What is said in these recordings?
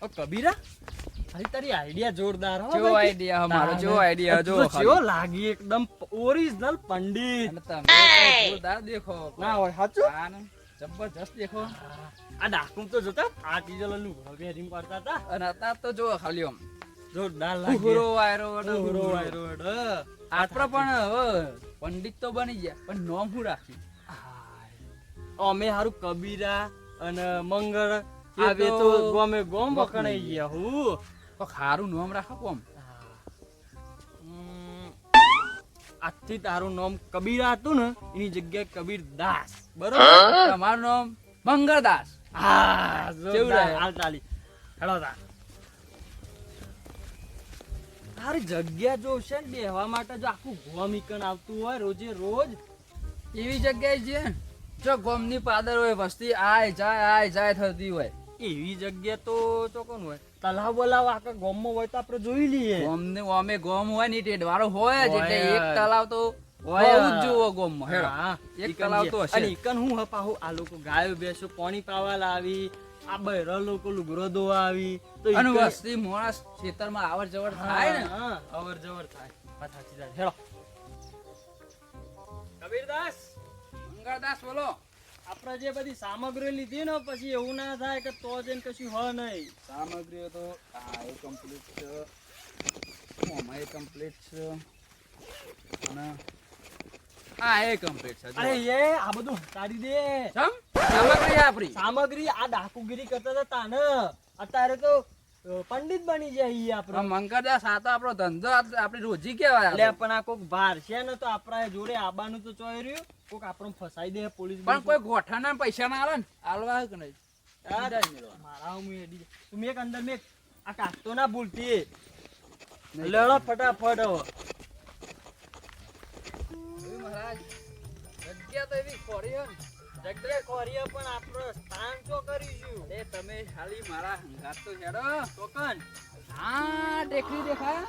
કબીરા અરે તારી આઈડિયા જોરદાર હો જો આઈડિયા અમારો જો આઈડિયા જો કેવો લાગી એકદમ ઓરિજિનલ પંડિત અને તમે જોરદાર દેખો ના હોય સાચું આને જબરજસ્ત દેખો આ ડાકુમ તો જોતા આ ટીજલ નું હવે રીમ કરતા હતા અને અત્યારે તો જો ખાલી આમ જોરદાર લાગે હુરો વાયરો હુરો વાયરો આપણે પણ હવે પંડિત તો બની ગયા પણ નામ શું રાખ્યું અમે હારું કબીરા અને મંગળ આવે તો ગોમે ગોમ વખણાઈ ગયા હું તો ખારું નામ રાખો કોમ આજથી તારું નામ કબીરા હતું ને એની જગ્યાએ કબીર દાસ બરોબર તમારું નામ મંગળદાસ હા કેવું રહે? હાલ ચાલી હેડો તા તારી જગ્યા જો છે ને બેહવા માટે જો આખું ગોમ ઈકન આવતું હોય રોજે રોજ એવી જગ્યાએ છે જો ગોમની પાદર હોય વસ્તી આય જાય થતી હોય એવી જગ્યા તો ચોકન હોય તલાવ બલાવ આખા ગોમમાં હોય તો આપણે જોઈ લઈએ ગોમને અમે ગોમ હોય ને ટેડવાળો હોય જ એટલે હોય એક જ. તલાવ તો હોય હોવું જ જોવો ગોમમાં હેડો હા, એક ઈકન તલાવ તો જે. હશે અને ઈકન હું હપાહું આ લોકો ગાયો બેસો પાણી પાવા લાવી આ બૈરા લોકો લુગરો ધોવા આવી તો અને ઈકન- વસ્તી માણસ ખેતરમાં આવર જવર થાય ને હા, અવર જવર થાય વાત સાચી છે. હેડો કબીરદાસ મંગળદાસ બોલો આપણે જે બધી સામગ્રી લીધી ને પછી એવું ના થાય કે તો જઈને કશું હ નહીં સામગ્રીઓ તો આ એ કમ્પ્લીટ છે ઓમાં એ કમ્પ્લીટ છે અને આ એ કમ્પ્લીટ છે અરે એ આ બધું હટાડી દે સમ સામગ્રી આપણી સામગ્રી આ ડાકુગીરી કરતા હતા તાને અત્યારે તો પંડિત બની જાય ઈ આપણે મંગળદાસ આ તો આપણો ધંધો આપણી રોજી કહેવાય એટલે આ તો. પણ આ કોક ભાર છે ને તો આપણા જોડે આબાનું તો ચોય રહ્યું કોક આપણને ફસાઈ દે પોલીસ પણ કોઈ ગોઠાના પૈસા ના આલે ને આલવા કે નહીં મારા હું એડી તું મેક અંદર મેક આ કાકતો ના ભૂલતી લડો ફટાફટ હવે મહારાજ જગ્યા તો એવી ખોરી હે ને. જગ્યા ખોરીએ પણ આપણે સ્થાન ચો કરીશું એ તમે ખાલી મારા હંગાત તો હેડો ટોકન હા ટેકરી દેખાય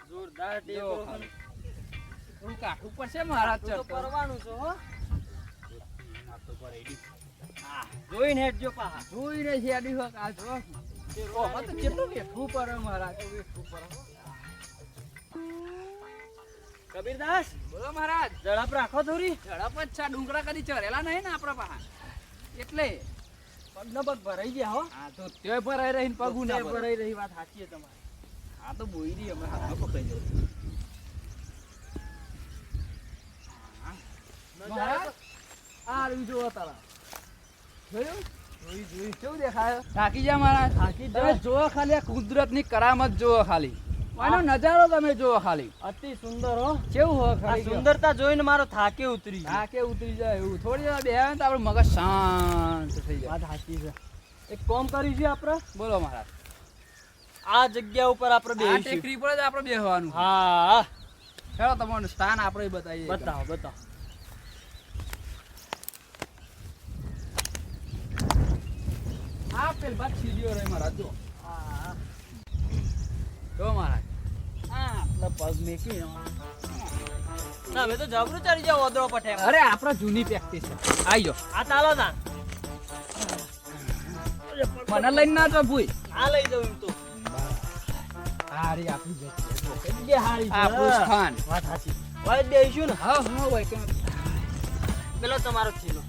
જોરદાર જો ટેકો ખાલી. થોડું કાઠું પડશે મહારાજ તું તો ચડતો. કરવાનું છો હો આ તો પર એડી. હા જોઈને હેડજો પાહા જોઈ રહી છે આડી હોક આ જો ઓમાં તો કેટલું બેઠવું પડે મહારાજ બેઠવું પડે હો. કબીરદાસ બોલો મહારાજ ઝડપ રાખો થોડી ઝડપ જ છે ડુંગરા કદી ચરેલા નહીં ને આપણા પાસે એટલે પગનો પગ ભરાઈ ગયા હો આ તો તે ભરાઈ રહીને પગું ના તે ભરાય. ભરાઈ રહી વાત સાચી છે તમારી આ તો બોયરી અમે હાથમાં પકડી જવું મહારાજ આ રહ્યું જુઓ તારા જોયું જોઈ કેવું દેખાય થાકી જા મહારાજ થાકી જા. તમે જુઓ ખાલી આ કુદરતની કરામત જુઓ ખાલી આનો નજારો તમે જુઓ ખાલી અતિ સુંદર હો કેવું હોય આ ખાલી સુંદરતા જોઈને મારો થાકે ઉતરી ગયો થાકે ઉતરી જાય એવું થોડી વાર બેહે તો આપણું મગજ શાંત થઈ જાય વાત સાચી છે એક કામ કરીશું આપણે બોલો મહારાજ આ જગ્યા ઉપર આપણે આ બેસીશું ટેકરી પર જ આપણે બેહવાનું હા ચાલો તમારું સ્થાન આપણે બતાવીએ બતાવો બતાવો આ પેલ બાદ સીડીઓ રહે મહારાજ જો હા જો મહારાજ આપણે પગ મેકી ના હવે તો જબરું ચડી જાવ ઓદરો પઠે અરે આપણા જૂની પ્રેક્ટિસ છે આઈ જાઓ આ ચાલો તાન મને લઈને ના જો ભૂઈ આ લઈ જાઉં એમ તો હારી આપણી જગ્યા હારી છે. આપણું સ્થાન વાત સાચી હવે બેસીશું ને હા હા હોય કે પેલો તમારો થેલો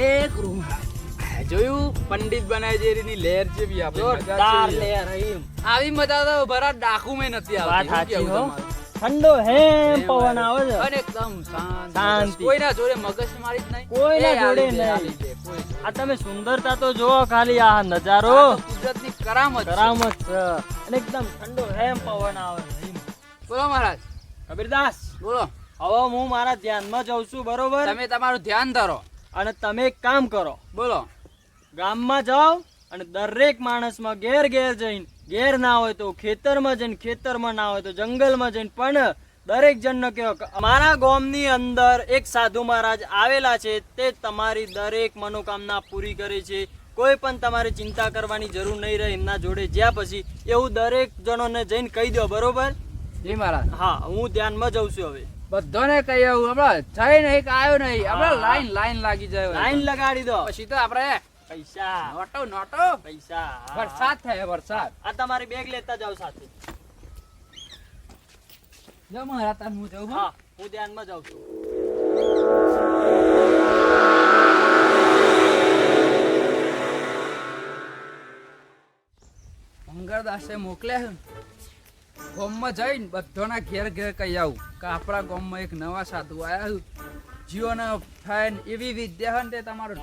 એક રૂમ જોયું પંડિત બનાય જેરીની લહેર જેવી આપણે જોરદાર લેર હઈ આવી મજા તો ભરા ડાકુ મેં નથી વાત આવતી સાચી શું હો કેવું તમારું? ઠંડો હેમ પવન આવે છે અને એકદમ શાંત શાંતિ. કોઈના જોડે મગજ મારી જ નહીં કોઈના એ જોડે આવી જાય, નહીં. આવી જાય, કોઈ જોડે. આ તમે સુંદરતા તો જુઓ ખાલી આ નજારો આ તો કુદરતની કરામત છે. કરામત છે અને એકદમ ઠંડો હેમ પવન આવે છે. બોલો મહારાજ કબીરદાસ બોલો હવે હું મારા ધ્યાનમાં જઉં છું બરોબર તમે તમારું ધ્યાન ધરો અને તમે એક કામ કરો બોલો ગામમાં જાઓ અને દરેક માણસમાં ઘેર ઘેર જઈને ઘેર ના હોય તો ખેતરમાં જઈને ખેતરમાં ના હોય તો જંગલમાં જઈને પણ દરેક જણને કહો કે અમારા ગામની અંદર એક સાધુ મહારાજ આવેલા છે તે તમારી દરેક મનોકામના પૂરી કરે છે કોઈ પણ તમારે ચિંતા કરવાની જરૂર નહીં રહે એમના જોડે જ્યાં પછી એવું દરેક જણોને જઈને કહી દો બરોબર જી મહારાજ હા હું ધ્યાનમાં જઉં છું હવે બધાને કહી આવું આપણે જઈ નહીં કે આવ્યો નહીં આપણે હા. લાઈન લાગી જાય લાઈન લગાડી દો. પછી તો આપણે પૈસા નોટો પૈસા. વરસાદ થાય વરસાદ આ તમારી બેગ લેતા જાવ સાથે. જો મારા તાર હું જાઉં હા, હું ધ્યાનમાં જાઉં છું. મંગળદાસે મોકલ્યા છે ગામમાં જઈને બધાના ઘેર ઘેર કહી આવું કે આપણા ગામમાં એક નવા સાધુ આવ્યા છે જીઓના ફાઈન એવી વિદ્યા છે ને તે તમારું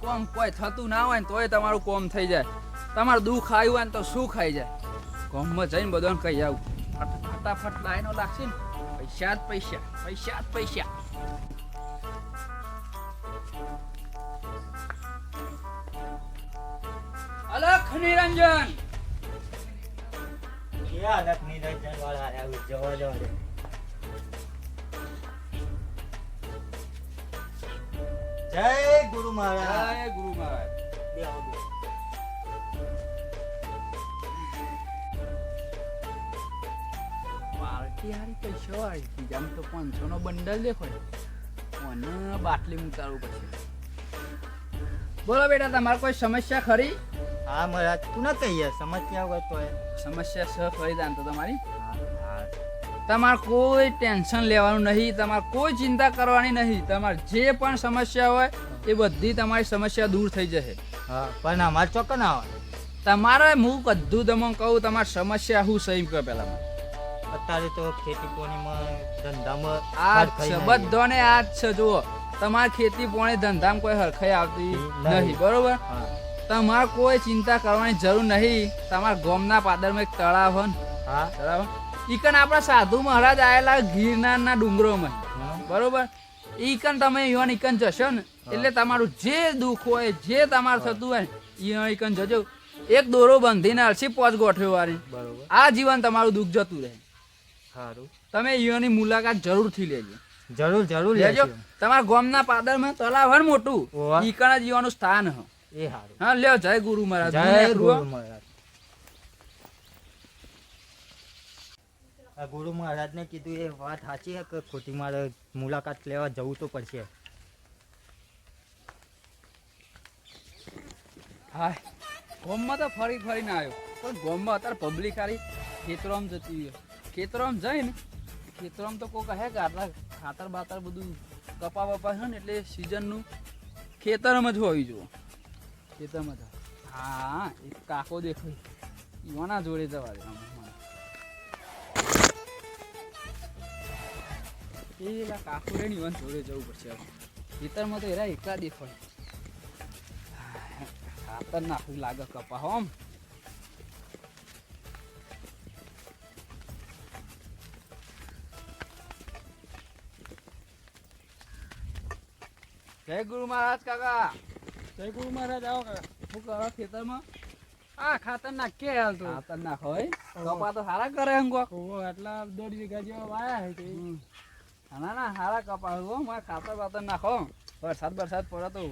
કોમ કોઈ થતું ના હોય ને તોય તમારું કોમ થઈ જાય તમારું દુઃખ આવ્યું હોય ને તો સુખ આવી જાય ગામમાં જઈને બધાને કહી આવું ફટાફટ લાઈનો લાગશે ને પૈસા જ પૈસા પૈસા જ પૈસા અલખ નિરંજન જય ગુરુ મહારાજ. જય ગુરુ મહારાજ પાર્ટી હારી પૈસા વાળી બીજામ તો 500 નો બંડલ દેખો અને બાટલી ઉતારવું પડશે બોલો બેટા તમારે કોઈ સમસ્યા ખરી હા મહારાજ, તું ના કહીએ સમસ્યા હોય તો સમસ્યા સ ખરી દાન તો તમારી તમારે કોઈ ટેન્શન લેવાનું નહીં તમારે કોઈ ચિંતા કરવાની નહીં તમારે જે પણ સમસ્યા હોય એ બધી તમારી સમસ્યા દૂર થઈ જશે હા, પણ અમારે ચોક્કસ ના હોય. તમારે હું કદ્દું તમને કહું તમારી સમસ્યા હું સહી કહો પહેલા અત્યારે તો ખેતી પોણીમાં ધંધામાં આ છે બધાને આ જ છે જુઓ તમારી ખેતી પોણી ધંધામાં કોઈ હરખાઈ આવતી નહીં બરોબર હા. તમારે કોઈ ચિંતા કરવાની જરૂર નહીં તમારા ગામના પાદરમાં એક તળાવ છે ને, હા બરાબર ઈકન આપણા સાધુ મહારાજ આયેલા ગિરનારના ડુંગરોમાં બરોબર ઈકન તમે ઈવન ઈકન જશો ને એટલે તમારું જે દુઃખ હોય જે તમારે થતું હોય ઈવન ઈકન જજો એક દોરો બંધીને અલસી પોચ ગોઠવ્યો વાળી બરોબર. આ જીવન તમારું દુઃખ જતું રહે સારું, તમે ઈવનની મુલાકાત જરૂરથી લેજો જરૂર જરૂર લેજો લેજો. તમારા ગામના પાદરમાં તળાવ હે ને મોટું ઓવા. ઈકન જ ઈવાનું સ્થાન હ એ સારું. હા લ્યો જય ગુરુ મહારાજ જય ગુરુ ગુરુ મહારાજ. આ ગુરુ મહારાજને કીધું એ વાત સાચી છે કે ખોટી મારે મુલાકાત લેવા જવું તો પડશે. હા ગામમાં તો ફરી ફરીને આવ્યો પણ ગામમાં અત્યારે પબ્લિક સારી ખેતરોમાં જતી હોય ખેતરોમાં જઈને ખેતરોમાં તો કોઈ કહે કે આટલા ખાતર બાતર બધું કપા બપા છે ને એટલે સિઝનનું ખેતરમાં જ હોવી જુઓ ખેતરમાં જ હા એક કાકો દેખાય ઈવાના જોડે જવા દે એ કાકો રે ને ઈવાન જોડે જવું પડશે હવે ખેતરમાં તો એરા એકલા દેખાય ખાતર નાખવું લાગે કપા હોમ જય ગુરુ મહારાજ કાકા જય ગુરુ મહારાજ આવો કાકા. શું કરો ખેતરમાં આ ખાતર નાખીએ હાલ તો ખાતર નાખો હોય કપા તો સારા કરે એમ કહો ઓહો, આટલા 1.5 વીઘા જેવા વાયા છે તે. ના ના સારા કપા હો મારે ખાતર બાતર નાખો વરસાદ પડે તો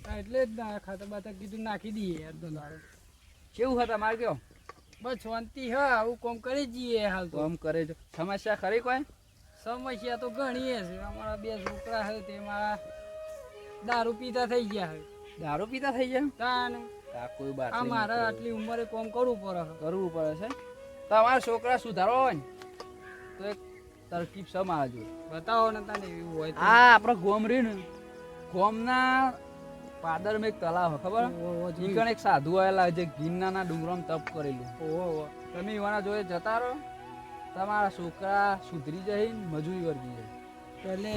હા, એટલે જ ના ખાતર બાતર કીધું નાખી દઈએ યાર તો દાડો. કેવું હતા મારે કયો બસ શાંતિ હ આવું કોમ કરી જઈએ હાલ તો. કામ કરે છે સમસ્યા ખરી કોઈ સમસ્યા તો ઘણી છે અમારા 2 છોકરા છે તે મારા દારૂ પીતા થઈ ગયા છે દારૂ પીતા થઈ જાય તાન આ કોઈ બાત આ મારે આટલી ઉંમરે કોમ કરવું પડે છે. કરવું પડે છે તમારા છોકરા સુધારો હોય ને તો એક તરકીબ છે મારા જોડે બતાવો ને તને એવું હોય તો. આ આપણો ગોમ રહ્યું ને ગોમના પાદરમાં એક તળાવ છે ખબર ઓહો, ઈ જોયું. કણ એક સાધુ આયેલા જે ગિરનારના ડુંગરોમાં તપ કરેલું ઓહો, તમે ઈવાના જોડે જતા રહો તમારા છોકરા સુધરી જાય ને મજૂરી વર્ગી જાય એટલે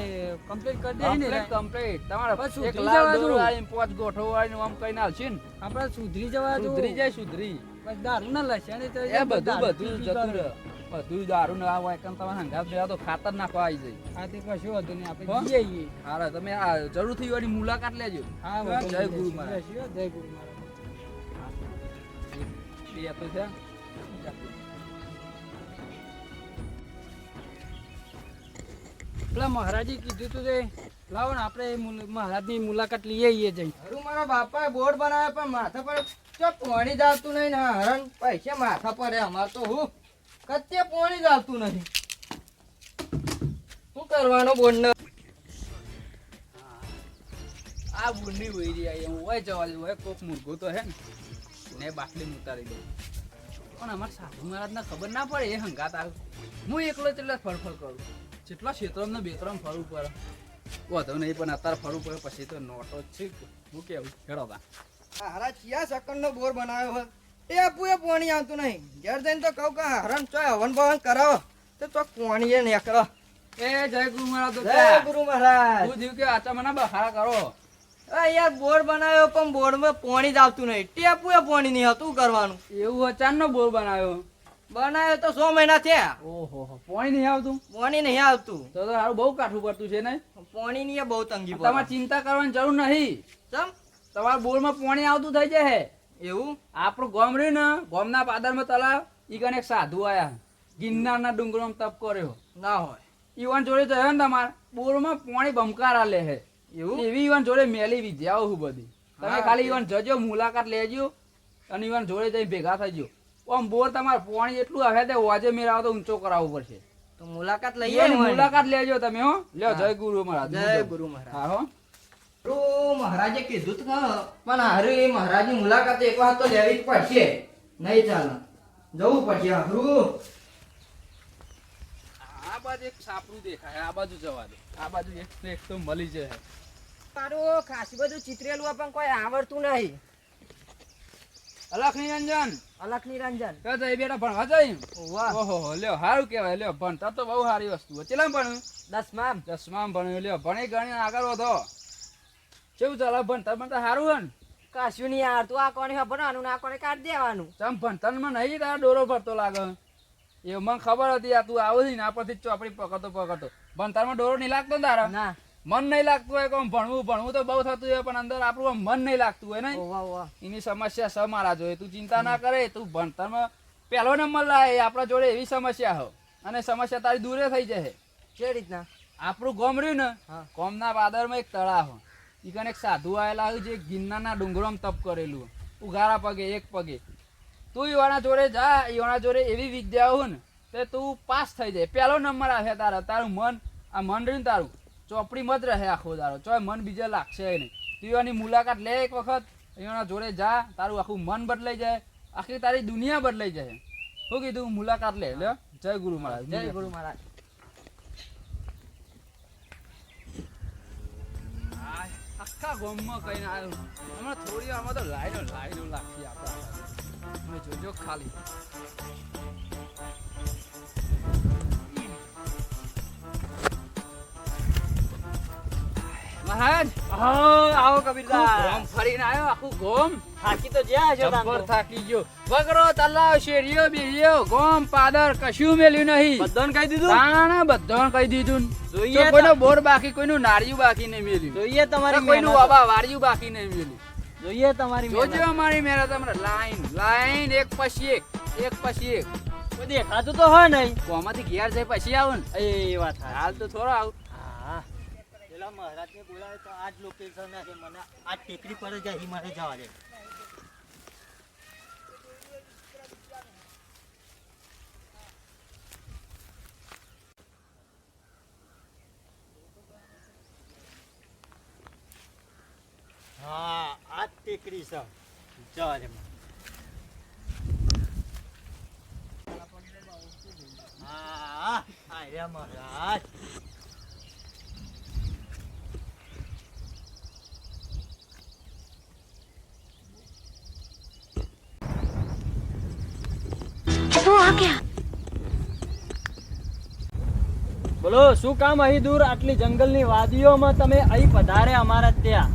કમ્પ્લીટ કરી દઈએ ને કમ્પ્લીટ કમ્પ્લીટ તમારે બસ એક સુધરી લાલ જવા દોરો દો. વાળીને પોચ ગોઠવો વાળીને આમ કઈને આવશે ને આપણે સુધરી જવા દો. સુધરી જાય સુધરી બસ દારૂ ના લસણ તો એ બધું દારૂ બધું પી જતું પી રહે બધું દારૂ ના હોય કે તમે હંગાત થયા તો ખાતર નાખવા આવી જાય હા તે કશું હતું નહીં હો? આપણે જઈએ. હારા તમે આ જરૂરથી એની મુલાકાત લેજો હા જય ગુરુ મહારાજ જય ગુરુ મહારાજ. બે તો છે પેલા મહારાજે કીધું તું તે લાવો ને આપણે મહારાજની મુલાકાત લઈ આવીએ જઈ. હરું મારા બાપાએ બોર્ડ બનાવ્યા પણ માથા પર ચો પોણી જ આવતું નહીં ને હરણ પૈસા માથા પર અમાર તો હું કત્તે પોણી જ આવતું નહીં શું કરવાનો બોર્ડ આ બુંડી વહી રહી હું હોય જવા દઉં હોય કોક મુર્ગો તો હે ને બાટલી ઉતારી દઉં પણ અમારે સાધુ મહારાજને ખબર ના પડે એ હંગાત આવ્યું હું એકલો એટલે ફરફર કરું જેટલા ક્ષેત્રમાં બેત્રમ ફરવું પડે વધુ નહીં પણ અત્યારે ફરવું પડે પછી તો નોટો જ છે હું કેવું હેડો બા હારા ચિયા સેકન્ડનો બોર બનાવ્યો હોય એ આપું એ પાણી આવતું નહીં ઘેર જઈને તો કહું કે હરણ ચોય હવન ભવન કરાવો તો ચોક પાણી એ નીકળો. એ જય ગુરુ મહારાજ જય ગુરુ મહારાજ. તું જીવ કે આચા મને બહાર કરો આ યાર બોર બનાવ્યો પણ બોરમાં પાણી જ આવતું નહીં ટેપું એ પાણી નહીં હતું કરવાનું. એવું અચાનક બોર બનાવ્યો બનાવ્યો તો 6 મહિના થયા. ઓહો પાણી નહીં આવતું પાણી નહીં આવતું તો સારું બહુ કાઠું પડતું છે ને પાણી ની બહુ તંગી પડે. તમારે ચિંતા કરવાની જરૂર નહીં ચમ તમારા બોરમાં પાણી આવતું થઈ જાય એવું આપણું ગામ રહ્યું ને ગામના પાદરમાં તળાવ ઈ કને એક સાધુ આયા ગિરનારના ડુંગરોમાં તપ કર્યો ના હોય ઈવન જોડે તો હે ને તમારે બોરમાં પાણી બમકારા લે હે એવું એવી ઈવન જોડે મેલી વિદ્યાઓ હું બધી તમે હા, ખાલી ઈવન જજો મુલાકાત લેજો અને ઈવન જોડે જઈ ભેગા થજો આમ બોર તમારે પાણી એટલું આવે તે વાજે મેળાવો તો ઊંચો કરાવવો પડશે તો મુલાકાત લઈએ ઈવન ને મુલાકાત લેજો તમે હો લ્યો જય ગુરુ મહારાજ જય ગુરુ મહારાજ. હા હો તો મહારાજે કીધું તો ખરા, પણ હારું એ મહારાજની મુલાકાત એક વાર તો લેવી જ પડશે નહીં ચાલે જવું પડશે હારું. આ બાજુ એક સાપરું દેખાય આ બાજુ જવા દે આ બાજુ એક તો મળી જાય મારું ખાસી બધું ચિતરેલું પણ કોઈ આવડતું નહીં. અલખ નિરંજન અલખ નિરંજન તો જઈ બેટા ભણવા જઈ વાહ ઓહો લ્યો સારું કહેવાય લ્યો ભણતા તો બહુ સારી વસ્તુ છે ચેલા ભણ્યું 10માં 10માં ભણ્યું લ્યો ભણી ગણી આગળ વધો કેવું ચાલે ભણતા ભણતા સારું હે ને કશું નહીં આવડતું આ કોને ભણવાનું આ કોને કાઢી દેવાનું. ચમ ભણતરમાં નહીં તારા ડોરો ભરતો લાગે એ મને ખબર હતી આ તું આવો છે ને આ પરથી ચોપડી પકડતો ભણતરમાં ડોરો નહીં લાગતો ને તારા ના મન નહીં લાગતું હોય કોમ ભણવું તો બહુ થતું હોય પણ અંદર આપણું આમ મન નહીં લાગતું હોય ને ઓવા ઓવા એની સમસ્યા સ મારા જોઈએ તું ચિંતા ના કરે તું ભણતરમાં પહેલો નંબર લાવે આપણા જોડે એવી સમસ્યા હો અને સમસ્યા તારી દૂરે થઈ જાય કે રીતના આપણું ગોમ રહ્યું ને હા. ગોમના પાદરમાં એક તળાવ હો ઈ કને એક સાધુ આવેલા હોય જે ગિરનારના ડુંગરોમાં તપ કરેલું ઉઘારા પગે એક પગે તું ઈવાના જોડે જા ઈવાના જોડે એવી વિદ્યાઓ હોય ને તે તું પાસ થઈ જાય પહેલો નંબર આવે તારું મન આ મન રહ્યું ને તારું ચોપડી મત રહે આખો દારો ચોય મન બીજે લાગશે નહીં તું એની મુલાકાત લે એક વખત એના જોડે જા તારું આખું મન બદલાઈ જાય આખી તારી દુનિયા બદલાઈ જાય શું કીધું મુલાકાત લે લે જય ગુરુ મહારાજ જય ગુરુ મહારાજ. આખા ગામમાં કઈ આવ્યું હમણાં થોડી વારમાં તો લાઈનો લાગતી આપણા જોજો ખાલી મહારાજ આવો ગોમ કબીરદાસ. ફરીને આવ્યો આખું ગોમ થાકી તો જ્યાં છો તાન તો. જબ્બર થાકી ગયો વગરો તલાવ શેરીઓ બેરીઓ ગોમ પાદર કશું મેલ્યું નહીં બધાને કહી દીધું. તાણા બધાને કહી દીધું જોઈએ તો કોઈનો બોર બાકી કોઈનું નાળિયું બાકી નહીં મેલ્યું જોઈએ તમારી તો કોઈનું મહેનત. વાવા વાળિયું બાકી નહીં મેલ્યું જોઈએ તમારી જોજો મહેનત. અમારી મહેનત હમણાં લાઈન એક પછી એક પછી એક કોઈ દેખાતું તો હોય નહીં. કોમાંથી ઘેર જાય પછી આવું ને એ વાત સાચી. હાલ તો થોડો આવું હા. પેલા મહારાજને બોલાવે તો આ જ લોકેશન છે મને આ ટેકરી પર જ અહીં મારે જવા દે. હા આ જ ટેકરી છે જવા દે મને. હા આર્યા મહારાજ. બોલો શું કામ અહીં દૂર આટલી જંગલની વાદીઓમાં તમે અહીં પધારે અમારા ત્યાં?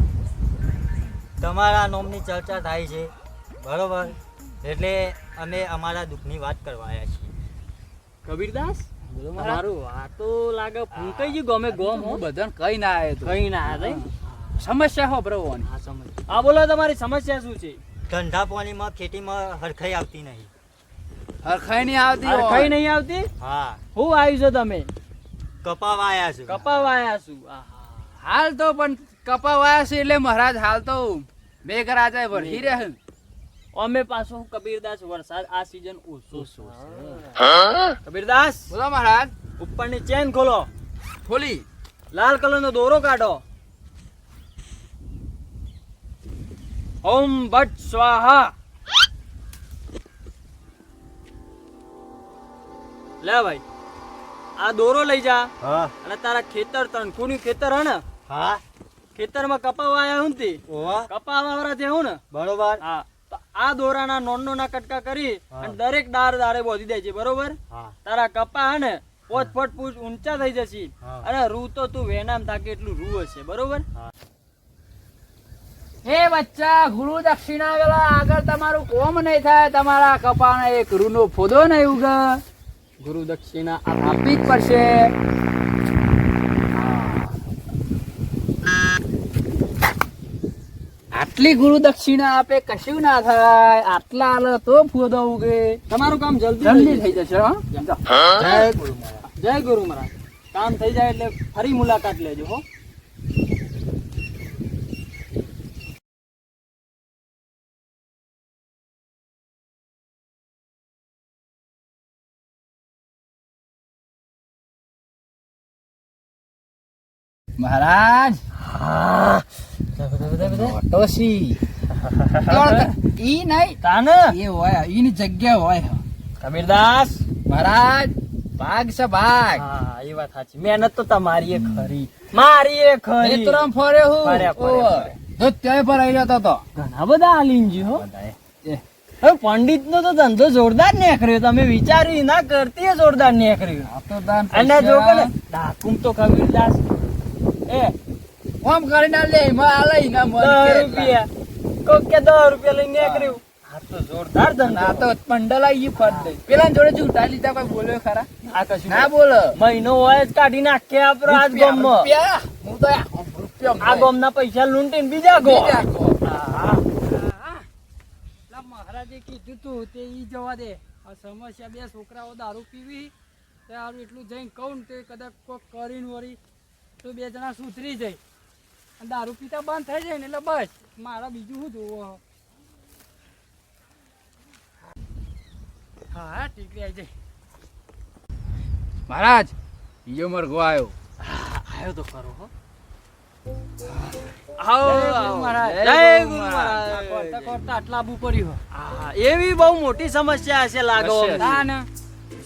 તમારા નામની ચર્ચા થાય છે બરોબર એટલે અમે અમારા દુઃખની વાત કરવા આવ્યા છીએ. કબીરદાસ તમારું વાતો લાગે ફૂંકાઈ ગયું ગમે ગોમ હો. હું બધાને કઈ ના આવ્યો તો કઈ ના રહી. સમસ્યા હો બરોબર આ સમજ હા બોલો તમારી સમસ્યા શું છે? ધંધા પાણીમાં ખેતીમાં હરખાઈ આવતી નહીં. હરખાઈ નહીં આવતી અરે હોય. કઈ નહીં આવતી. હા હું આવ્યું છો તમે? કપાવા આવ્યા છે. કપાવાયા છું. આહા. હાલ તો પણ કપાવાયા છે એટલે મહારાજ હાલ તો મેઘરાજા વરસી રહે છે. અમે પાછો કબીરદાસ વરસાદ આ સીઝન ઓછો છે. કબીરદાસ બોલો મહારાજ ઉપરની ચેન ખોલો. થોલી લાલ કલરનો દોરો કાઢો. ઓમ ભટ્ટ સ્વાહા. લે ભાઈ, આ દોરો લઈ જા હા અને તારા ખેતર તણખુનું ખેતર હે ને, હા ખેતરમાં કપા વાયા હું તે ઓવા કપા વાવરા છે હું ને, બરોબર હા, તો આ દોરાના નોના કટકા કરી હા. અને દરેક દારે બોધી દેજે, બરોબર? હા તારા કપા હે ને 5 ફૂટ ઊંચા થઈ જશે હા. અને રૂ તો તું વેનામ થાકે એટલું રૂ હશે, બરોબર? હે બચ્ચા, ગુરુ દક્ષિણા વેલા આગળ તમારું કોમ નહીં થાય, તમારા કપાના એક રૂનો ફોદો નહીં ઉગે. ગુરુ દક્ષિણા આપવી જ પડશે. આટલી ગુરુ દક્ષિણા આપે કશું ના થાય, આટલા આલે તો ફોદો ઉગે. તમારું કામ જલ્દી જલ્દી થઈ જશે હો. જય ગુરુ મહારાજ. જય ગુરુ મહારાજ. કામ થઈ જાય એટલે ફરી મુલાકાત લેજો હો. મહારાજ ડોસી ઈ નહીં તાને એ હોય, ઈની જગ્યા હોય. કબીરદાસ, મહારાજ ભાગ છે ભાગ. હા એ વાત સાચી. મહેનત તો તમારી એ ખરી, મારી એ ખરી. નેત્રમ ફરે હું ફર્યા, ફર્યા. જો ત્યાંય પર આવી જતો તો ઘણા બધા આલીનજી હો. હવે પંડિત નો તો ધંધો જોરદાર નીકળ્યો, તમે વિચાર્યું ના કરતી જોરદાર નીકળ્યું. આ તો દાન અને જો કે ને ડાકુમ તો કબીરદાસ એ ઓમ કરીને લે માં આલે ના મન 10 રૂપિયા કોક કે 10 રૂપિયા લઈને નીકળ્યું. આ તો જોરદાર ધંધો. આ તો પંડલા ઈ ફટ દે. પેલા જોડે જૂઠા લીધા કોઈ બોલ્યો ખરા? આ કશું ના બોલો. મહિનો હોય જ કાઢી નાખે આપડે આજ ગામમાં. રૂપિયા, હું તો રૂપિયા આ ગામના પૈસા લૂંટીને બીજા ગો. બીજા ગો. હા. પેલા મહારાજે કીધું તું તે ઈ જવા દે. આ સમસ્યા બે છોકરાઓ દારૂ પીવી તે હારું એટલું જઈને કહું ને તે કદાચ કોક કરીને વળી તો બે જણા સુધરી જાય અને દારૂ પીતા બંધ થઈ જાય ને એટલે બસ મારા બીજું શું જોવું. હા હા ટીકરી આવી જાય. મહારાજ ઈયો મરઘો આવ્યો. આયો તો ખરો હો. આવો, જય ગુરુ આવો. મહારાજ. જય જય ગુરુ ગુરુ મહારાજ. મહારાજ. કરતા કરતા આટલા આબુ પડ્યું હોય. હા, એવી બહુ મોટી સમસ્યા હશે લાગો હશે. અમને. ના ના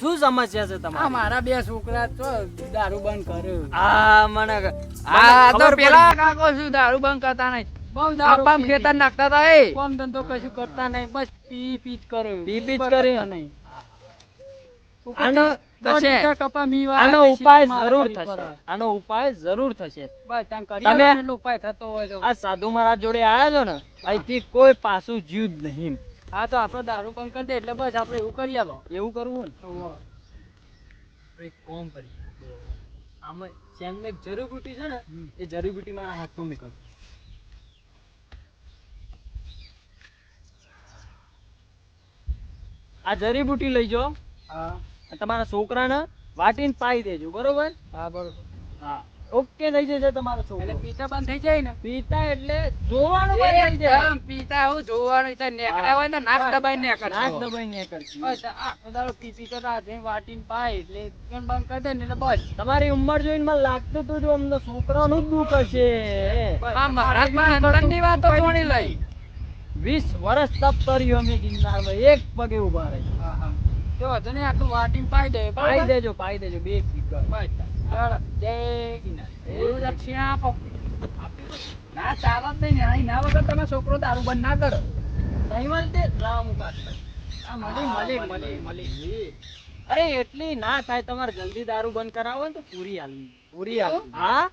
શું સમસ્યા છે આ તમારી? મારા બે છોકરા તો દારૂ બંધ કર્યો. આ મને આ તો ખબર પેલા પડી. કાકો શું દારૂ બંધ કરતા નહીં. બહુ દારૂ આપામ પીધી. ખેતર નાખતા હતા એ. કોમ ધંધો કશું કરતા નહીં, બસ પી પી જ કરે. પી પી જ કરે. નહીં. આનો થશે. કપા મીવા આનો પછી ઉપાય મારા જરૂર કરી થશે. પડે. આનો ઉપાય જરૂર થશે. બસ તાન કરી તમે- આલો ને એટલો ઉપાય થતો હોય તો. આ સાધુ મહારાજ જોડે આયા છો ને, અહીંથી કોઈ પાછું જીવ જ નહીં. હા તો આપણે દારૂ બંધ કરી દે એટલે બસ આપણે એવું કરી આલો. એવું કરવું ને તો એક કામ કરીએ. આમાં શેનમાં એક જડીબુટી છે ને, એ જડીબુટી મારા હાથમાં મેં કરી. આ જડીબુટી લઈ જાઓ હા અને તમારા છોકરાને વાટીને પાઈ દેજો, બરોબર? હા બરોબર. હા, ઓકે થઈ જશે તમારો એટલે છોકરો. પીતા બંધ થઈ જાય ને. પીતા એટલે જોવાનું બંધ થઈ જાય. એકદમ પીતા હું જોવાનું ત્યાં નેકળ્યા હોય ને નાક દબાઈને નેકળતા નાક હોય. દબાઈને નીકળશે. બસ આખો દારૂ પી પી કરતા જઈને વાટીને પાય એટલે એકદમ બંધ કરી દે ને એટલે બસ. તમારી ઉંમર જોઈને મને લાગતું હતું જો અમને છોકરાનું જ દુઃખ હશે. આ મહારાજમાં અંતરની વાતો જોણી લઈ. 20 વર્ષ તપ કર્યું અમે ગિરનારમાં, એક પગે ઉભા રહી. હા હા તો વાંધો નહીં, આટલું વાટીને પાઈ દે પાઈ દેજો બે ફીકર. બસ ચાલો. જય ગિરનાર. ગુરુ દક્ષિણા આપો. ના ચાલો જ નહીં ને. અહીં ના વગર તમે છોકરો દારૂ બંધ ના કરો. નહીં મળતે રામ કાઢ. આ મળી. અરે એટલી ના થાય, તમારે જલ્દી દારૂ બંધ કરાવો ને તો પૂરી હાલવી. હા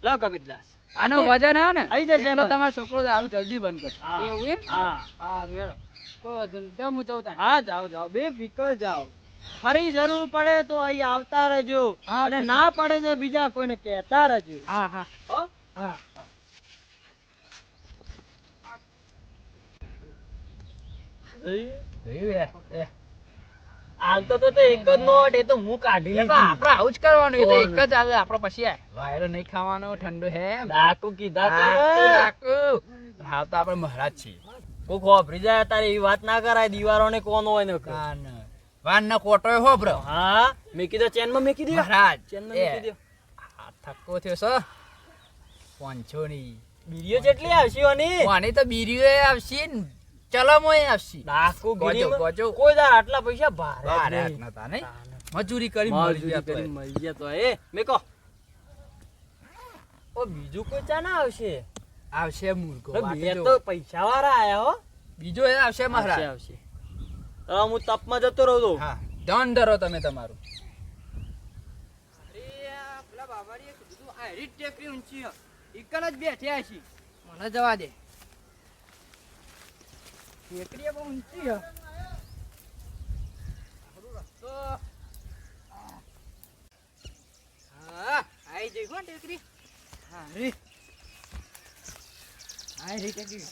લો કબીરદાસ, આનો વજન હે ને આવી જશે એટલો તમારો છોકરો દારૂ જલ્દી બંધ કરશે. હા. એવું એમ? હા હા વેળો. કોઈ વાંધો નહીં. જાઓ હું જઉં તાન. હા જાઓ બે ફીકર જાઓ. ફરી જરૂર પડે તો અહીં આવતા રહેજો, હા. અને ના પડે તો બીજા કોઈને કહેતા રહેજો. હા હા હો? હા. હાલતો તો એક જ નોટ, એ તો હું કાઢી એ તો લીધી. આપણે આવું જ કરવાનું. એ તો એક જ આવે. આપણે પછી વાયરો નહીં ખાવાનો, ઠંડુ હે. ડાકુ કીધા હા, તા. ડાકુ. હા તો આપણે મહારાજ છીએ. કોક વાપરી જાય તારે એવી વાત ના કરાય, દીવારોને કોણ હોય ને. વાન ના કોટોય હો બ્રો. હા મેકી દો ચેનમાં મેકી દો. મહારાજ ચેનમાં એ મેકી દો. થક્કો થયો છો 500 ની બીડીઓ જેટલી આવશે ઓની કોની તો બીરીઓ આવશે ને ચલમોય આવશે ડાકુ ગોજો, ગીરીમાં ગોજો. કોઈ દાર આટલા પૈસા ભારે ભારે જ નહીં. નતા નહીં મજૂરી કરી મળી મજૂરી ગયા કરી તોય. મળી ગયા તો એ મેકો ઓ બીજું કોઈ ચા ના આવશે આવશે મૂર્ખો બે વાટી તો જો. પૈસા વાળા આયા હો બીજો એ આવશે મહારાજ આવશે તો હું તપમાં જતો રહું છું હા ધન ધરો તમે તમારું પેલા બાબારીએ કીધું આ હેરી ટેકરી ઊંચી હ. એકલ જ બેઠ્યા છે મને જવા દે ટેકરી બહુ ઊંચી હ. આપણો રસ્તો હા આઈ જઈ હો ટેકરી હા રે આઈ રે ટેકરી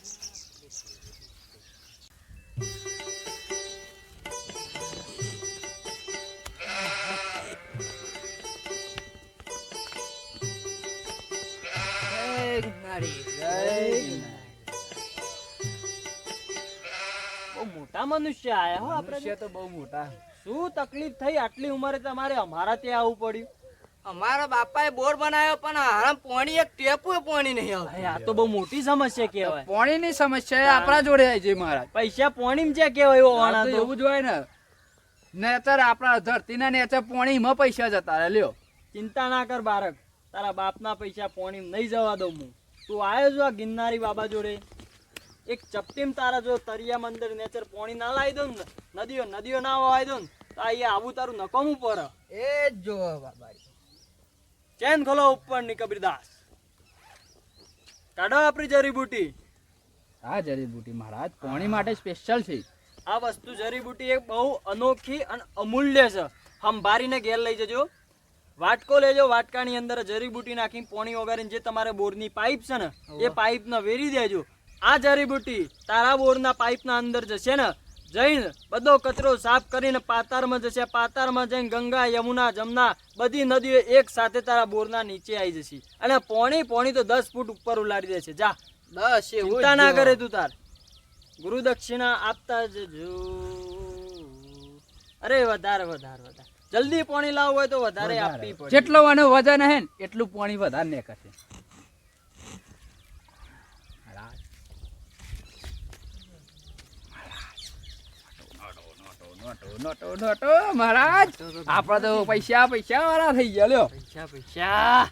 જય ગિરનારી, જય ગિરનારી. બહુ મોટા મનુષ્ય આયા હો આપણે મનુષ્ય તો બહુ મોટા શું તકલીફ થઈ આટલી ઉંમરે તમારે અમારા ત્યાં આવવું પડ્યું અમારા બાપાએ બોર બનાવ્યો પણ હારામ પોણી એક ટેપુય પોણી નહીં આવતું. અરે આ તો બહુ મોટી સમસ્યા કહેવાય પાણીની સમસ્યા એ આપણા જોડે આવી છે મહારાજ પૈસા પોણીમ છે કેવાય એવો આ વાણા તો તો એવું જ હોય ને નેચર આપણા ધરતીના નેચર પાણીમાં પૈસા જતા રહે લ્યો ચિંતા ના કર બાળક તારા બાપના પૈસા પોણીમ નહીં જવા દઉં હું તું આવ્યો છો આ ગિરનારી બાબા જોડે એક ચપટીમ તારા જો તરિયા મંદિર નેચર પોણી ના લાવી દઉં ને નદીઓ ના વાવી દઉં ને તો અહીંયા આવું તારું નકામું પડે એ જ જો બાબારી ચેન ખોલો ઉપરની કબીરદાસ કાઢો આપણી જડીબુટી આ જડીબુટી મહારાજ પાણી માટે સ્પેશિયલ છે આ વસ્તુ જડીબુટી એક બહુ અનોખી અને અમૂલ્ય છે સંભાળીને ઘેર લઈ જજો વાટકો લેજો વાટકાની અંદર જડીબુટી નાખી પોણી વગાડીને જે તમારે બોરની પાઇપ છે ને એ પાઇપને વેરી દેજો આ જડીબુટી તારા બોરના પાઇપના અંદર જશે ને જઈને બધો કચરો સાફ કરીને પાતારમાં જશે પાતારમાં જઈને ગંગા યમુના જમના બધી નદીઓ એક સાથે તારા બોરના નીચે આવી જશે અને પોણી તો 10 ફૂટ ઉપર ઉલાડી દેશે જા 10 એવું ચિંતા ના કરે તું તાર ગુરુ દક્ષિણા આપતા જજો અરે વધારે જલ્દી પાણી લાવવું હોય તો વધારે આપવી પડે જેટલો આનો વજન હે ને એટલું પાણી વધારે ને કરશે નોટો મહારાજ આપડા તો પૈસા વાળા થઈ ગયા લ્યો પૈસા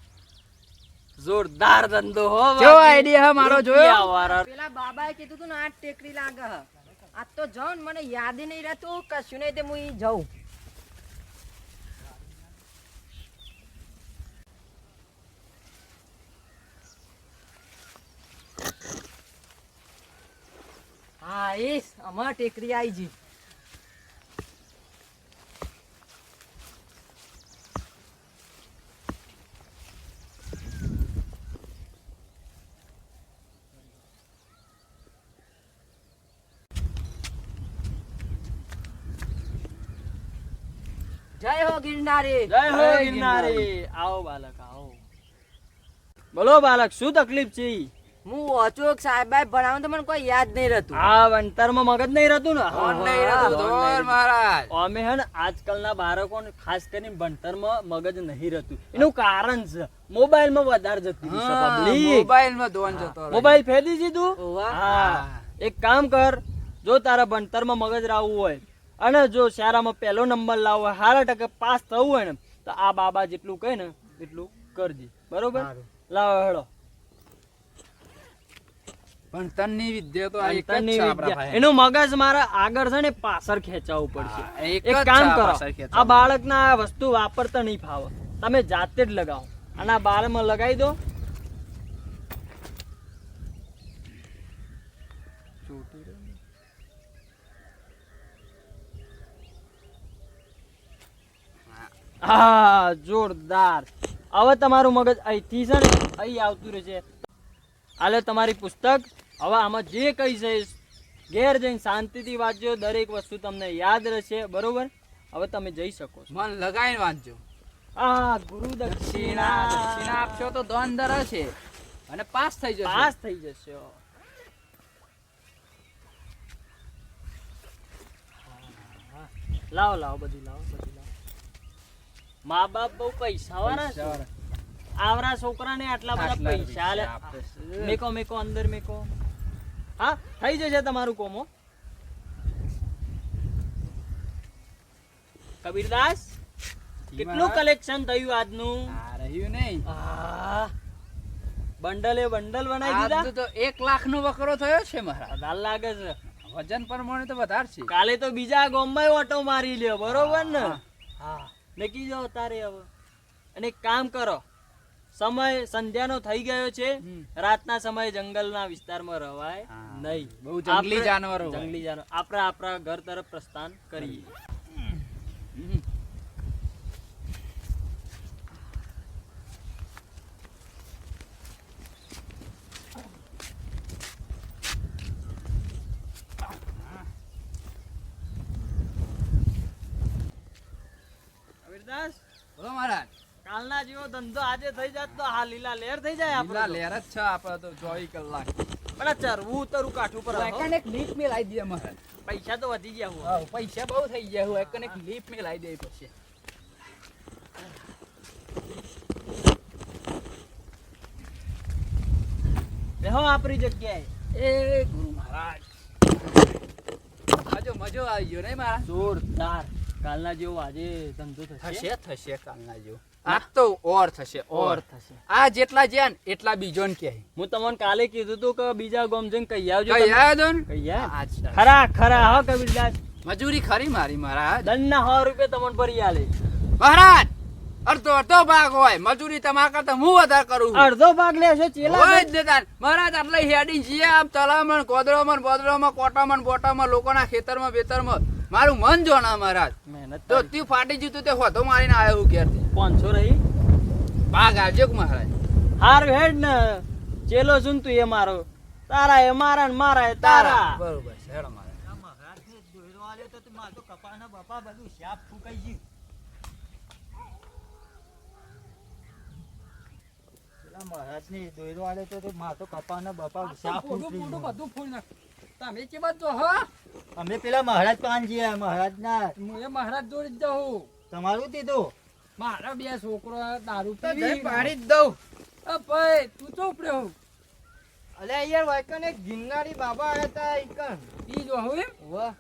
જોરદાર ધંધો હો કેવો આઈડિયા હે મારો જોયો રૂપિયાવાળા. પેલા બાબાએ કીધું તું ને આ ટેકરી લાગે હ. આજ તો જાઉં ને મને યાદ નહીં રહેતું કશું નહીં તે હું ઈ જાઉં હા એસ અમાર ટેકરી આવી જી જય હો ગિરનારી જય હો જય ગિરનારી આવો બાલક આવો બોલો બાલક શું તકલીફ છે ઈ? હું અચોક સાહેબ ભણાવું તો મને કોઈ યાદ નહીં રહેતું આ વંતરમાં મગજ નહીં રહેતું ને ધોન નહીં રહેતું, ધોન મહારાજ અમે હે ને આજકાલના બાળકોને ખાસ કરીને ભણતરમાં મગજ નહીં રહેતું એનું કારણ છે મોબાઈલમાં વધારે જતી રહી છે public. મોબાઈલમાં ધોન જતો રહે. મોબાઈલ ફેદી દીધું ઓવા. હા એક કામ કર જો તારા ભણતરમાં મગજ રાવવું હોય અને જો શાળામાં પહેલો નંબર લાવવો હોય 100% પાસ થવું હોય ને તો આ બાબા જેટલું કહે ને એટલું કરજે બરોબર લાવો હેડો ભણતરની વિદ્યા તો આ એક જ ભણતરની છે આપણા વિદ્યા. પાસે. એનું મગજ મારા આગળ છે ને પાછળ ખેંચાવવું પડશે હા, એક એક જ કામ છે આ કરો પાછળ ખેંચાવવું. આ બાળકના આ વસ્તુ વાપરતા નહીં ફાવે તમે જાતે જ લગાવો અને આ બાળમાં લગાવી દો હા જોરદાર હવે તમારું મગજ અહીંથી છે ને અહીં આવતું રહેશે હાલે તમારી પુસ્તક હવે આમાં જે કઈ છે ઘેર જઈને શાંતિથી વાંચજો દરેક વસ્તુ તમને યાદ રહેશે બરોબર હવે તમે જઈ શકો છો મન લગાઈને વાંચજો આ ગુરુ દક્ષિણા દક્ષિણા આપશો તો ધોન ધરા છે અને પાસ થઈ જશે પાસ થઈ જશે લાવો બધું લાવો મા બાપ બહુ પૈસા વાળા છે આવરા છોકરાને આટલા બધા આટલા પૈસા લે આપે છે. મેકો અંદર મેકો. હા થઈ જશે તમારું કોમો. કબીરદાસ કેટલું કલેક્શન થયું આજનું? આ રહ્યું નહીં આહ, બંડલે બંડલ બનાવી આજનું દીધા. તો 1 લાખનો વકરો થયો છે મહારાજ. વધારે લાગે છે. વજન પ્રમાણે તો વધારે છે. કાલે તો બીજા ગામમાં ઓટો મારી લ્યો, બરોબર ને? હા. હા નક્કી જાઓ તારે હવે. અને એક કામ કરો, સમય સંધ્યાનો થઈ ગયો છે. હમ. રાતના સમયે જંગલના વિસ્તારમાં રવાય હા. નહીં. બહુ જંગલી આપણે- જાનવરો હોય. જંગલી જાનવર. આપણે આપણા ઘર તરફ પ્રસ્થાન કરીએ. હમ. કબીરદાસ, બોલો મહારાજ. કાલના જેવો ધંધો આજે થઈ જાત તો હા લીલા લેર થઈ જાય લીલા આપણે. લહેર જ છે આપણે તો 24 કલાક. પણ આ ચરવું ઉતરવું કાઠું પર આવો. એકને એક લીપ મેલાઈ દે મહારાજ. પૈસા તો વધી ગયા હું. હા, પૈસા બહુ થઈ ગયા હું એકને એક લીપ મેલાઈ દે પછી. બેહો આપણી જગ્યાએ. એ ગુરુ મહારાજ મજો આવી ગયો નહીં મારા. જોરદાર. કાલના જેવો આજે ધંધો થશે થશે કાલના જેવો. આજ તો ઓર થશે ઓર ઓર. થશે. આ જેટલા જ્યાં ને એટલા બીજો ને કહે. હું તમને કાલે કીધું તું કે બીજા ગામ જઈને કહી આવજો. કઈ તમે. આયો તો ને? કહી આવ. અચ્છા. ખરા ખરા હો કબીરદાસ. મજૂરી ખરી મારી મહારાજ. દંડના 100 રૂપિયા તમને ભરી આલે. મહારાજ અડધો ભાગ હોય મજૂરી તમારા કરતા હું વધારે કરું છું. અડધો ભાગ લેશો ચેલા. હોય જ ને તાર. મહારાજ આટલે હેડી જઈએ આમ તળાવમાં ગોદડામાં બોદડામાં કોટામાં બોટામાં લોકોના ખેતરમાં બેતરમાં મારું મન જોણા મહારાજ. મહેનત તો તું ફાટી જતું તે હોતો મારીને આવ્યો હું ઘેરથી. 500 રહી. ભાગ આવજો કે મહારાજ. હાર હેડ ને ચેલો સુન તું એ મારો, તારા એ મારા ને મારા એ તારા. બરોબર છે હેડો મહારાજ. મહારાજને દોયરો આલ્યો તો મારે તો કપાના બાપા બધું શાપ ફૂંકાઈ ગયું. પેલા મહારાજને દોયરો આલ્યો તો મારે તો કપાના બાપા શાપ ફૂંકાઈ ગયું. બધું ફૂલ નાખ. તમે કે બાદ તો હા અમે પેલા મહારાજ પાન જઈએ મહારાજના. હું એ મહારાજ જોડે જ જાઉં. તમારું દીધું મારા 2 છોકરા દારૂ તો જઈ પીવી. પાડી જ દઉં. અ ભાઈ તું તો ઉપડ્યો. અલે યાર વાયકન એક ગિરનારી બાબા આયા તા ઈકન. ઈ જો હવે વાહ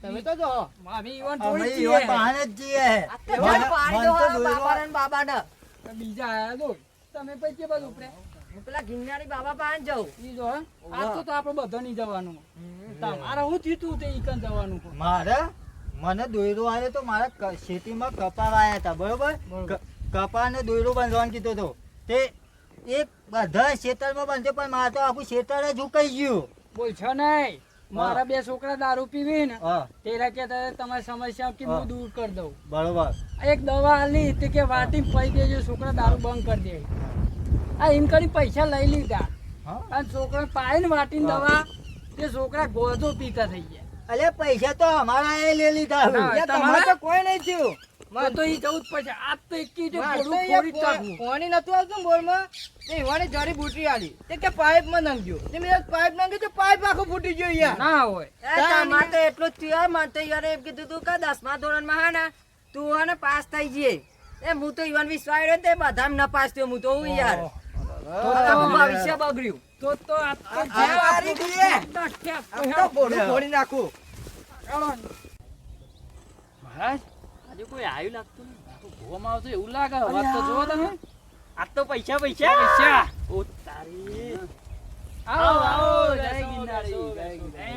તમે તો જો મામી ઈવન અમે થોડી ઈવન છીએ. બહાને જ જઈએ. એવા મને- પાડી મને દો તો હા દોયરો બાબાને ને બાબાને. બીજા આયા તો તમે પછી કે બધું ઉપડે. હું પેલા ગિરનારી બાબા પાસે જાઉં. ઈ જો હે. આ તો આપણે બધો નહીં જવાનું. તમારે હું થયું તું તે ઈકન જવાનું. મારે મને દોયરો આલ્યો તો મારા ખેતીમાં કપા વાયા હતા બરોબર. કપાને દોયરો બાંધવાનું કીધો હતો તે એક બધા ખેતરમાં બાંધ્યો પણ મારે તો આખું ખેતર જ ઉકાઈ ગયું. બોલ છો નહીં. મારા 2 છોકરા દારૂ પીવી ને હા તેરા કે તમારી સમસ્યા કે હા. હું દૂર કરી દઉં. બરોબર. એક દવા આલી તે કે વાટી પૈ દેજો છોકરા દારૂ બંધ કરી દે. આ એમ કરી પૈસા લઈ લીધા હા અને છોકરા પાઈને વાટીને હા. દવા તે છોકરા ગોળો પીતા થઈ ગયા. અલે પૈસા તો અમારા એ લઈ લીધા ના, હવે. યાર, તમારે? તમારે તો કોઈ નહીં થયું. તો ઈ જવું જ પડશે. આજ તો એકી જો મારે તો બોલું યાર ફોડી જ નાખું. પાણી નતું આવતું ને બોરમાં. તે ઈવાની જડીબુટી આલી. તે કે પાઇપમાં નાખજો. તે મેં પાઇપ નાખ્યો તો પાઇપ આખો ફૂટી ગયો યાર. ના હોય. તમારે તો એટલું જ થયું. મને તો યાર એમ કીધું તું કે 10મા ધોરણમાં હે ને તું હે ને પાસ થઈ જઈએ. હું તો ઈવન વિશ્વાસ રહ્યો તે બધામાં ન પાસ થયો હું તો હું યાર. તો તમારું ભવિષ્ય બગડ્યું. તો આ તો આ મારી દીએ. આ તો બોલું ફોડી નાખું. મહારાજ આજે કોઈ આવ્યું લાગતું નહીં. ભોમાં આવતું એવું લાગે. વાત તો જુઓ તમે. આ તો પૈસા પૈસા પૈસા. ઓ તારી. આવો આવો જય જય ગિરનારી.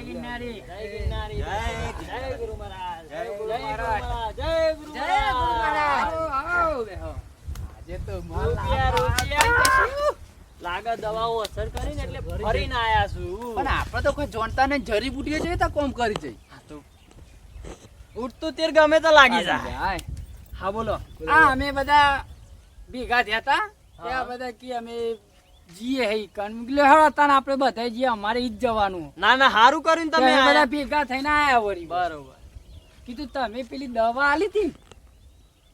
ગિરનારી. જય ગિરનારી. જય ગિરનારી. જય ગુરુ મહારાજ. જય ગુરુ જય ગુરુ મહારાજ. મહારાજ. જય ગુરુ જય ગુરુ મહારાજ. આવો, આવો, બેહો. આજે તો માલ રૂપિયા, રૂપિયા. લાગે દવાઓ અસર કરીને એટલે ફરીને આયા છું. પણ આપણે તો કોઈ જોણતા ને જડીબુટીઓ છે તો કોમ કરી જાય. આ તો ઉઠતું તીર ગમે તો લાગી જાય. જાય. હા બોલો. આ અમે બધા ભેગા થયા હતા. હા. ત્યાં બધા કે અમે જીએ હઈ કન એટલે હળ હતા ને આપણે બધા જીએ અમારે ઈ જ જવાનું. ના ના હારું કર્યું ને તમે તમે બધા આયા. ભેગા થઈને આયા વળી. બરોબર. કીધું તમે પેલી દવા આલી હતી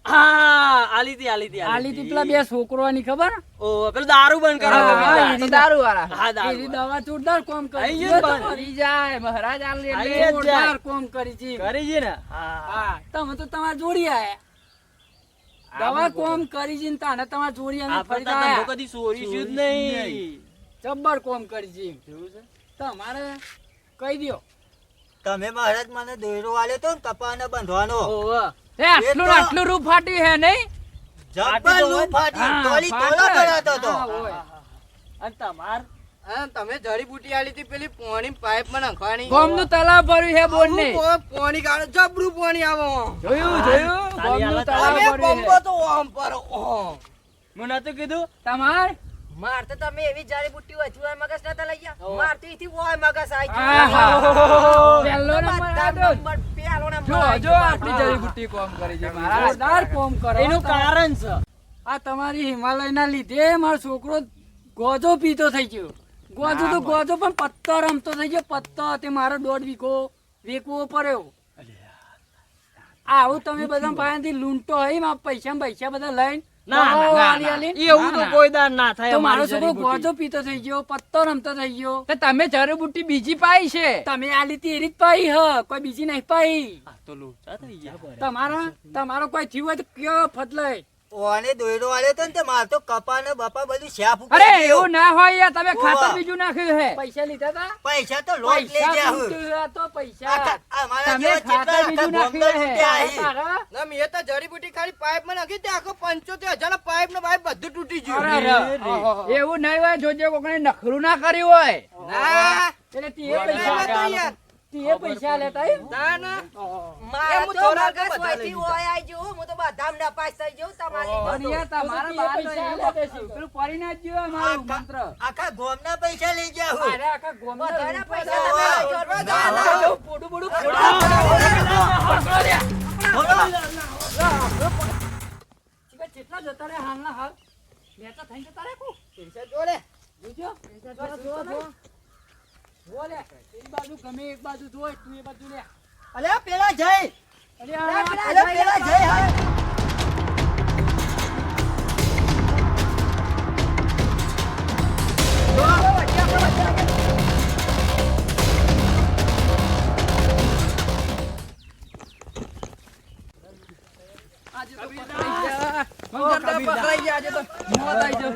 હા આલી તી આલી હતી પેલા 2 છોકરોની ખબર? ઓ પેલું દારૂ બંધ કરો હા, કબીરદાસ. હા, આ તો દારૂવાળા. હા એની દારૂ દવા જોરદાર કોમ કરી આઈ છે. ગયું ને તમારી જાય મહારાજ આલી એટલે આઈ જ જાય. જોરદાર કોમ કરી છે. કરી છે ને હા હા તમે તો તમારે જોડી આયા. દવા કોમ કરી છે ને તાને તમારે ચોરી અમે આપણે ફરી તો ધંધો આયા. કદી ચોરીશું જ નહીં. જબ્બર કોમ કરી છે એમ. જોયું છે? તમારે કહી દ્યો. તમે મહારાજ મને દોયરો આલ્યો તો ને કપાને બાંધવાનો ઓવે. આટલું ને આટલું રૂ ફાટ્યું હે નહીં જબ્બર લૂ ફાટી હા, તોલી ફાટે. તોલો કરાતો તો હા, હોય. અને તમાર તમે જડીબુટી આલી હતી પેલી પોણી પાઇપ માં નખવાની ગોમનું તલાવ ભર્યું હે બોન ને પોણી કાઢો જબરું પોણી આવે જોયું ગોમનું તલાવ અમે ભર્યું પંપો હે. તો ઓમ પર ઓમ. મને નતું કીધું તમાર માર તો તમે એવી જડીબુટ્ટી વચવા મગજ નતા લઈ ગયા માર તો ઈથી ઓય મગજ આઈ આહા. પહેલો નંબર બધા આપ્યો. નંબર પેલો નંબર જો આઈ જો ગયો. આપણી જડીબુટ્ટી કોમ કરી છે મારા જોરદાર કોમ કરો. એનું કારણ છે આ તમારી હિમાલયના લીધે મારો છોકરો ગોજો પીતો થઈ ગયો. ગોજો તો ગોજો પણ પત્તો રમતો થઈ ગયો. પત્તો તે મારો 1.5 વીઘો વેચવો પડ્યો. આવું તમે બધા પાસેથી લૂંટો હોય એમાં પૈસા બધા લઈને ના, ના, દવાઓ ના, આલી ના. આલી. એવું તો કોઈ દાન ના થાય તો મારો અમારી છોકરો જડીબુટ્ટી. ગોજો પીતો થઈ ગયો, પત્તો રમતો થઈ ગયો. તો તમે જડીબુટ્ટી બીજી પાઈ છે તમે આલી તી એરી જ પાઈ હ, કોઈ બીજી નહીં પાઈ. આ તો લોચા થઈ ગયા. તમારો કોઈ થયું હોય તો કયો ફતલાય. ઓને દોયરો આલ્યો તો ને તે માર તો કપાને બપા બધું શાફ ઉપર અરે ગયું. એવું ના હોય યાર તમે ખાતર ઓવા. બીજું નાખ્યું હે પૈસા લીધા તા? પૈસા તો લોટ લઈ પૈસા ગયા હું. લૂંટ્યા તો પૈસા. આખા- આ મારા તમે જેવા ખાતર કેટલા બીજું આખા નાખ્યું બોમ્બે હે. લૂંટ્યા અહીં. તારા? ના મેં તો જડીબુટી ખાલી પાઇપ માં નાખી તે આખો 75,000 પાઇપ નો પાઇપ બધું તૂટી ગયું અરે રે. એવું નહીં હોય જોજે કોકને નખરું ના કર્યું હોય ના એટલે તે ના, પૈસા ના, યાર. તે પૈસા લેતા એમ? ના ના મારા એમ તો થોડા મગજ બધા ઓયથી લઈ ઓય આઈ ગયું. હું તો બધામાં નપાસ થઈ ગયું તમારી પણ યાર તમારા તો બહાર તો પૈસા એવું આલ્યા દેશે. પેલું પડી ના જ ગયું અમારું મંત્ર આખા ગોમના પૈસા લઈ ગયા હું. અરે આખા ગામના બધાના લૂંટવા પૈસા દા. તમે લઈ જાઓ. ના, ના. જો પોડું બોડું ચીકા કેટલા જતા રે હાલના હાલ નેતા થઈને જતા રે કો પૈસા જોડે જોજો જો લે એક બાજુ ગમે એક બાજુ જોઈ તું એ બાજુ લે અલ્યા પેલા જય અરે આ અલ્યા પેલા જય હા. આજે તો પકડાઈ ગયા મંગળદા પકડાઈ ગયા આજે તો મોત આવી ગયો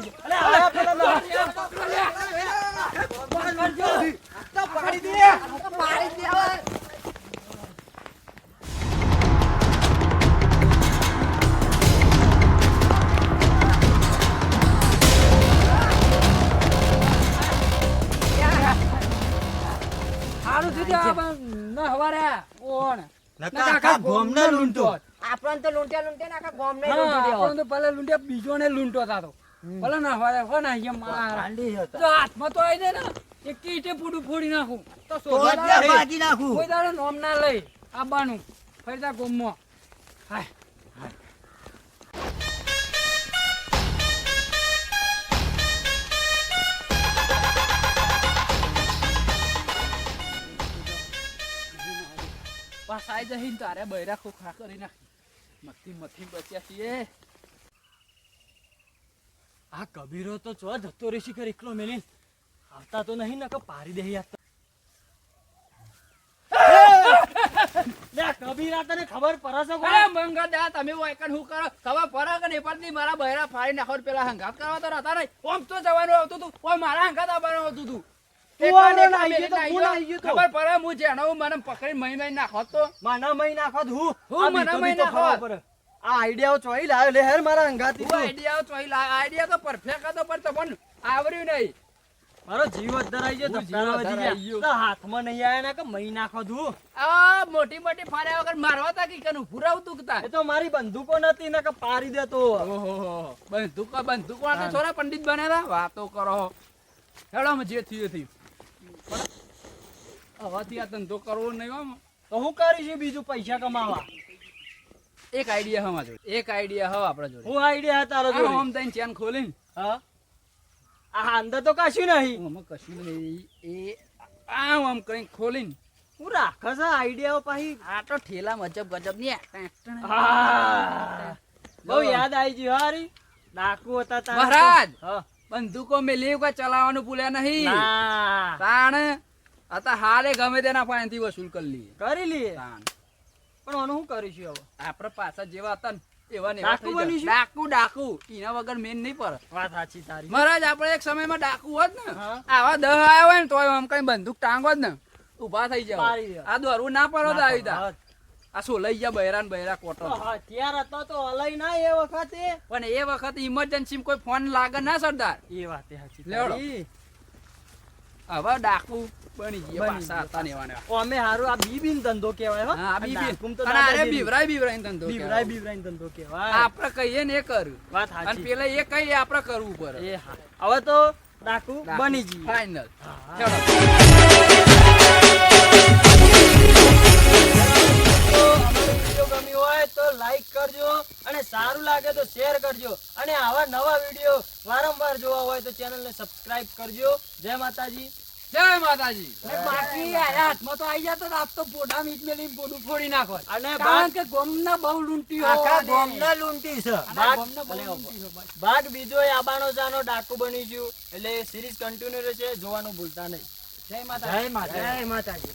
પકડી દે પાડી દેવા. હારું થયું તે આ ન હવારે કોણ નકા આખા ગોમને લૂંટો. આપણને તો લૂંટ્યા લૂંટ્યા ને આખા ગામને હા, લૂંટી દેવા. આપણને તો ભલે લૂંટ્યા બીજોને લૂંટો તાતો ભલે ના હવારે હો ને અહીંયા મારા ગાંડી હતા. જો હાથમાં તો આવી જાય ને એક ઈટે પૂડું ફોડી નાખું તો તો શોભા જ ના લઈ. ભાગી નાખું. કોઈ દાડો નોમ ના લઈ આબાનું ફરીતા ગોમમાં હાય બસ આઈ જઈ ને તારે બૈરા ખોખા કરી નાખી મથી બચ્યા છીએ આ કબીરો તો ચો જતો રે શિખર એકલો મેલીન આવતા તો નહીં નકર પારી દે યાર. લે કબીરા તને ખબર પડે છે કોણ? અરે મંગળદા તમે વાયકણ હું કરો ખબર પડે કે નહીં પડતી મારા બૈરા ફાડી નાખો ને પેલા હંગાત કરવા તો રહેતા નહીં ઓમ તો જવાનું આવતું તું ઓમ મારા હંગાત આવવાનું આવતું તું તું એકલા આને એકલા નાઈ ગયો તો મેલીને હું નાઈ નાઈ ગયો ગયો. તો. ખબર પડે હું જેનો મને પકડી મહી નાખો તો માના મહી નાખો તો હું હું આ માના બીતો મહી બીતો નાખો. ખબર પડે. આ આઈડિયાઓ ચોઈ લાવ્યો લે હેર મારા અંગાથી હું આઈડિયા તો આઈડિયા તો પરફેક્ટ હતો પણ તમને આવડ્યું નહીં મારો જીવ અધરાઈ ગયો હું ધબકારા જીવ વધી અધરાઈ ગયા. તો હાથમાં નહીં આયા ને કે મહી નાખો તું. આ મોટી મોટી ફાડ્યા વગર મારવા તા કે કનું પુરાવતું કે તા એ તો મારી બંદૂકો નથી ને કે પારી દેતો. ઓહો બંદૂક વાળા છોરા પંડિત બન્યા હતા વાતો કરો હેડો અમે જે થયું એ થયું પણ હવેથી આ ધંધો કરવો નહીં હો તો હું કરીશ બીજું પૈસા કમાવા? એક આઈડિયા હવા જોડે એક આઈડિયા હવા આપણા જોડે હું આઈડિયા તારો આ જોડે. આમ થઈને ચેન ખોલીને હા આ અંદર તો કશું નહીં. આમાં કશું નહીં એ આમ આમ કરીને ખોલીને હું રાખે છે આઈડિયાઓ પાહી. આ તો ઠેલા મજબ ગજબ ની આહ, બહુ યાદ આવી ગયું હારી. ડાકુ હતા તારા તો. મહારાજ! હા. બંદૂકો મેલી કે ચલાવવાનું ભૂલ્યા નહીં ના. તાણ आता હાલે ગમે તેના પાસેથી વસૂલ કરી લઈએ કરી લઈએ તાણ પણ આનું શું કરીશું હવે? આપણે પાછા જેવા હતા ને એવા ને ડાકુ એવા થઈ જાય. ડાકુ એના વગર મેન નહીં પડે. વાત સાચી તારી. મહારાજ આપણે એક સમયમાં ડાકુ હોત ને હા. આવા 10 આયા હોય ને તોય આમ કઈ બંદૂક ટાંગો જ ને ઊભા થઈ જાવ. પાડી દે. આ દોરવું ના પડો તો આવી તા. હા. આ શું લઈ ગયા બૈરા ને બૈરા કોટો. તો હથિયાર હતો તો હલાય ના એ વખતે. પણ એ વખત ઇમરજન્સી કોઈ ફોન લાગે ના સરદાર. એ વાત સાચી લેવડો. તારી. હવે ડાકુ બની ગયા બની પાછા હતા ને એવા ને એવા. ઓ, અમે હારું આ બીબીન ધંધો કહેવાય હો. હા, આ બીબી. ડાકુમ તો અને અરે દાદાગીરી. બીવરાય ધંધો બીવરાય કહેવાય. બીવરાય ધંધો કહેવાય. આપણે કહીએ ને એ કર્યું. વાત અને સાચી. પેલા એ કહીએ આપણે કરવું પડે. એ હા. હવે તો ડાકુ બની જઈએ. ફાઇનલ. હા. ચલો. તો અમારો વિડીયો ગમ્યો હોય તો લાઈક કરજો અને સારું લાગે તો શેર કરજો અને આવા નવા વિડીયો વારંવાર જોવા હોય તો ચેનલને સબસ્ક્રાઇબ કરજો. જય માતાજી. જય માતાજી. અને બાકી આ હાથમાં તો આવી જતો તો આપ તો પોઢા મીટ મેલી પોઢું ફોડી નાખો અને કારણ કે ગોમના બહુ લૂંટી આખા ગામના લૂંટી છે. ભાગ બીજો એ આબાનો જાનો ડાકુ બની ગયું એટલે સિરીઝ કન્ટિન્યુ રહેશે, જોવાનું ભૂલતા નહીં. જય માતા જય માતા. જય માતાજી.